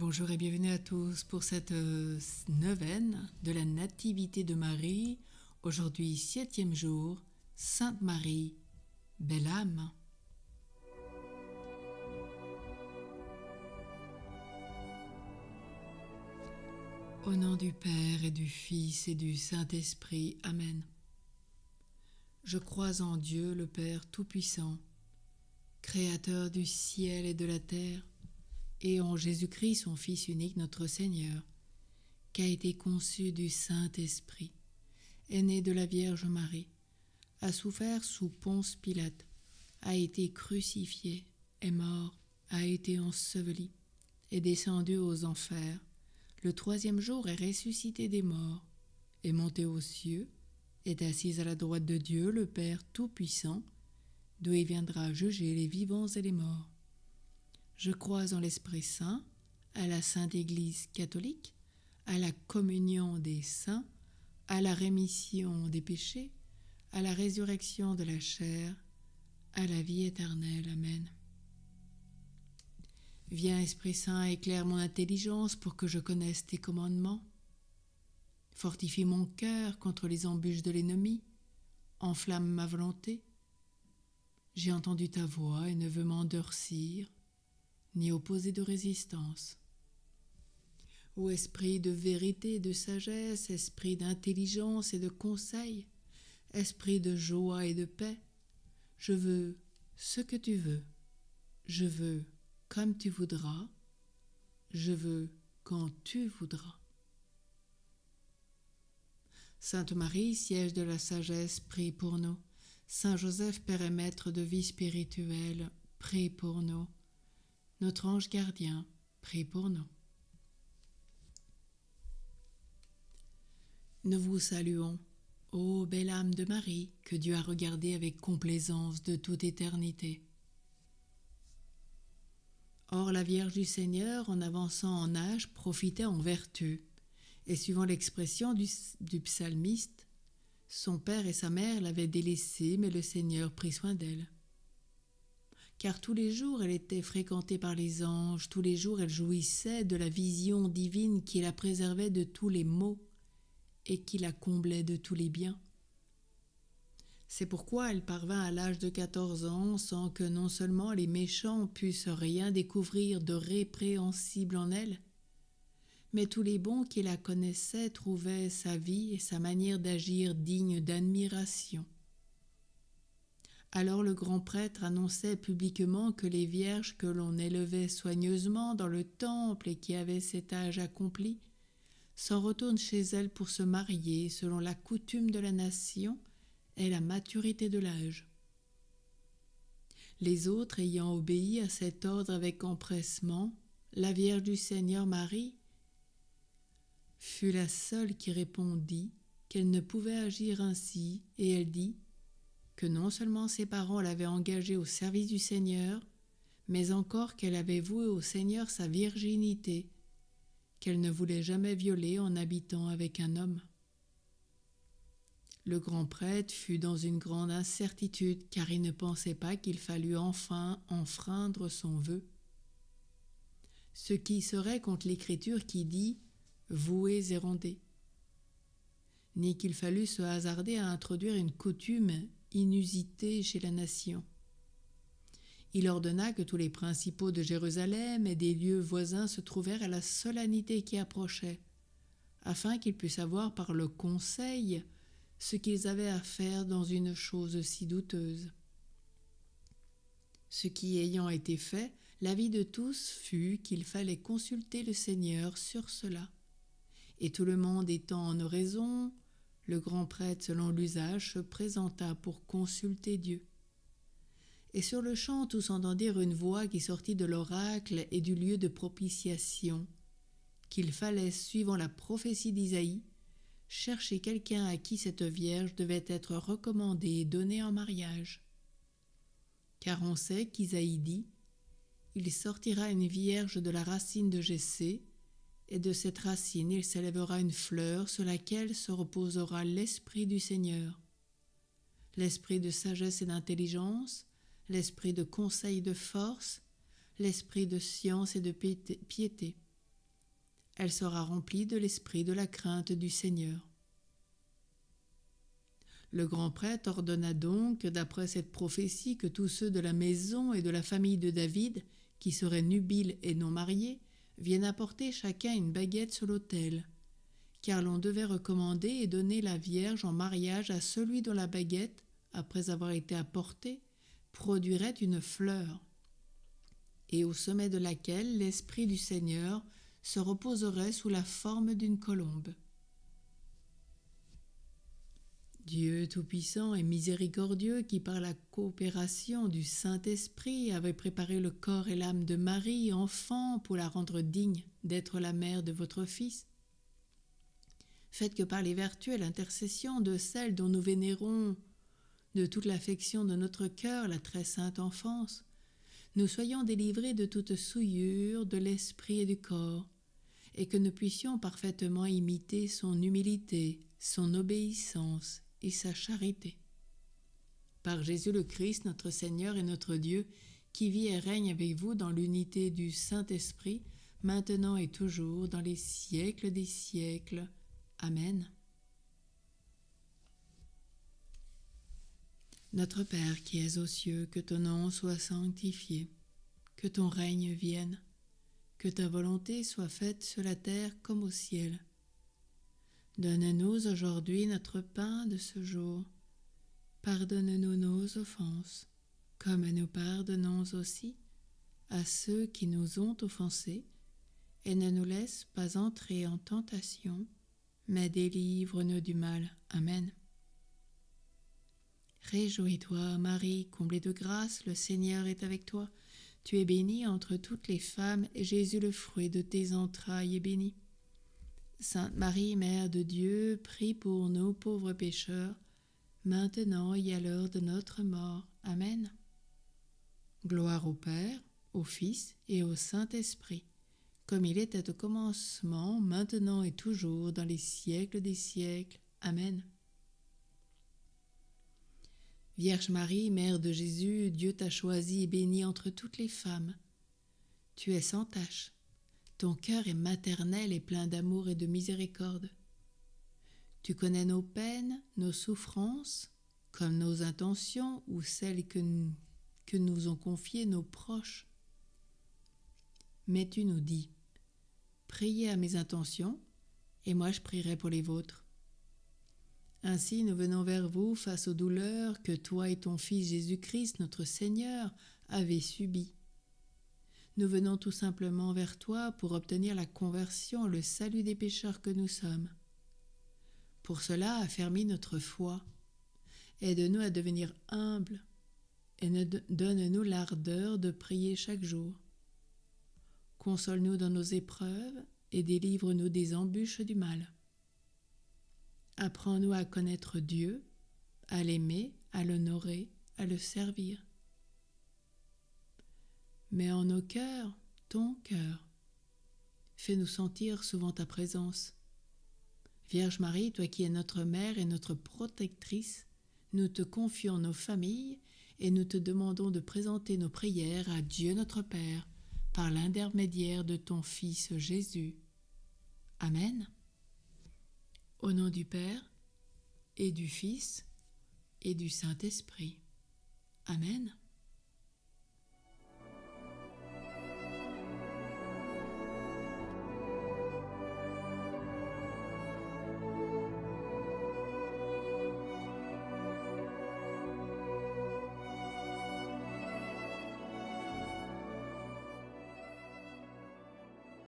Bonjour et bienvenue à tous pour cette neuvaine de la Nativité de Marie. Aujourd'hui, 7e jour, Sainte Marie, belle âme. Au nom du Père et du Fils et du Saint-Esprit. Amen. Je crois en Dieu, le Père Tout-Puissant, Créateur du ciel et de la terre, et en Jésus-Christ, son Fils unique, notre Seigneur, qui a été conçu du Saint-Esprit, est né de la Vierge Marie, a souffert sous Ponce Pilate, a été crucifié, est mort, a été enseveli, est descendu aux enfers, le 3e jour est ressuscité des morts, est monté aux cieux, est assis à la droite de Dieu, le Père Tout-Puissant, d'où il viendra juger les vivants et les morts. Je crois en l'Esprit Saint, à la Sainte Église catholique, à la communion des saints, à la rémission des péchés, à la résurrection de la chair, à la vie éternelle. Amen. Viens, Esprit Saint, éclaire mon intelligence pour que je connaisse tes commandements. Fortifie mon cœur contre les embûches de l'ennemi, enflamme ma volonté. J'ai entendu ta voix et ne veux m'endurcir, ni opposer de résistance. Ô esprit de vérité et de sagesse, esprit d'intelligence et de conseil, esprit de joie et de paix, je veux ce que tu veux, je veux comme tu voudras, je veux quand tu voudras. Sainte Marie, siège de la sagesse, prie pour nous. Saint Joseph, Père et Maître de vie spirituelle, prie pour nous. Notre ange gardien, prie pour nous. Nous vous saluons, ô belle âme de Marie, que Dieu a regardée avec complaisance de toute éternité. Or la Vierge du Seigneur, en avançant en âge, profitait en vertu, et suivant l'expression du psalmiste, son père et sa mère l'avaient délaissée, mais le Seigneur prit soin d'elle. Car tous les jours elle était fréquentée par les anges, tous les jours elle jouissait de la vision divine qui la préservait de tous les maux et qui la comblait de tous les biens. C'est pourquoi elle parvint à l'âge de 14 ans sans que non seulement les méchants pussent rien découvrir de répréhensible en elle, mais tous les bons qui la connaissaient trouvaient sa vie et sa manière d'agir dignes d'admiration. Alors le grand prêtre annonçait publiquement que les vierges que l'on élevait soigneusement dans le temple et qui avaient cet âge accompli s'en retournent chez elles pour se marier selon la coutume de la nation et la maturité de l'âge. Les autres ayant obéi à cet ordre avec empressement, la Vierge du Seigneur Marie fut la seule qui répondit qu'elle ne pouvait agir ainsi, et elle dit que non seulement ses parents l'avaient engagée au service du Seigneur, mais encore qu'elle avait voué au Seigneur sa virginité, qu'elle ne voulait jamais violer en habitant avec un homme. Le grand prêtre fut dans une grande incertitude, car il ne pensait pas qu'il fallût enfin enfreindre son vœu. Ce qui serait contre l'Écriture qui dit « vouez et rendez », ni qu'il fallût se hasarder à introduire une coutume inusitée chez la nation. Il ordonna que tous les principaux de Jérusalem et des lieux voisins se trouvèrent à la solennité qui approchait, afin qu'ils puissent savoir par le conseil ce qu'ils avaient à faire dans une chose si douteuse. Ce qui ayant été fait, l'avis de tous fut qu'il fallait consulter le Seigneur sur cela. Et tout le monde étant en oraison, le grand prêtre, selon l'usage, se présenta pour consulter Dieu. Et sur le champ, tous entendirent une voix qui sortit de l'oracle et du lieu de propitiation, qu'il fallait, suivant la prophétie d'Isaïe, chercher quelqu'un à qui cette Vierge devait être recommandée et donnée en mariage. Car on sait qu'Isaïe dit « Il sortira une Vierge de la racine de Jessé, et de cette racine il s'élèvera une fleur sur laquelle se reposera l'Esprit du Seigneur, l'Esprit de sagesse et d'intelligence, l'Esprit de conseil et de force, l'Esprit de science et de piété. elle sera remplie de l'esprit de la crainte du Seigneur. Le grand prêtre ordonna donc, d'après cette prophétie, que tous ceux de la maison et de la famille de David, qui seraient nubiles et non mariés, viennent apporter chacun une baguette sur l'autel, car l'on devait recommander et donner la Vierge en mariage à celui dont la baguette, après avoir été apportée, produirait une fleur, et au sommet de laquelle l'Esprit du Seigneur se reposerait sous la forme d'une colombe. Dieu Tout-Puissant et Miséricordieux, qui par la coopération du Saint-Esprit avait préparé le corps et l'âme de Marie, enfant, pour la rendre digne d'être la mère de votre Fils, faites que par les vertus et l'intercession de celle dont nous vénérons de toute l'affection de notre cœur la très sainte enfance, nous soyons délivrés de toute souillure de l'esprit et du corps, et que nous puissions parfaitement imiter son humilité, son obéissance et sa charité. Par Jésus le Christ, notre Seigneur et notre Dieu, qui vit et règne avec vous dans l'unité du Saint-Esprit, maintenant et toujours, dans les siècles des siècles. Amen. Notre Père qui es aux cieux, que ton nom soit sanctifié, que ton règne vienne, que ta volonté soit faite sur la terre comme au ciel. Donne-nous aujourd'hui notre pain de ce jour. Pardonne-nous nos offenses, comme nous pardonnons aussi à ceux qui nous ont offensés, et ne nous laisse pas entrer en tentation, mais délivre-nous du mal. Amen. Réjouis-toi, Marie, comblée de grâce, le Seigneur est avec toi. Tu es bénie entre toutes les femmes, et Jésus, le fruit de tes entrailles, est béni. Sainte Marie, Mère de Dieu, prie pour nous pauvres pécheurs, maintenant et à l'heure de notre mort. Amen. Gloire au Père, au Fils et au Saint-Esprit, comme il était au commencement, maintenant et toujours, dans les siècles des siècles. Amen. Vierge Marie, Mère de Jésus, Dieu t'a choisie et bénie entre toutes les femmes. Tu es sans tache. Ton cœur est maternel et plein d'amour et de miséricorde. Tu connais nos peines, nos souffrances, comme nos intentions ou celles que nous ont confiées nos proches. Mais tu nous dis, priez à mes intentions, et moi je prierai pour les vôtres. Ainsi nous venons vers vous face aux douleurs que toi et ton Fils Jésus-Christ, notre Seigneur, avez subies. Nous venons tout simplement vers toi pour obtenir la conversion, le salut des pécheurs que nous sommes. Pour cela, affermis notre foi. Aide-nous à devenir humbles et donne-nous l'ardeur de prier chaque jour. Console-nous dans nos épreuves et délivre-nous des embûches du mal. Apprends-nous à connaître Dieu, à l'aimer, à l'honorer, à le servir. Mets en nos cœurs ton cœur. Fais-nous sentir souvent ta présence. Vierge Marie, toi qui es notre mère et notre protectrice, nous te confions nos familles et nous te demandons de présenter nos prières à Dieu notre Père par l'intermédiaire de ton Fils Jésus. Amen. Au nom du Père et du Fils et du Saint-Esprit. Amen.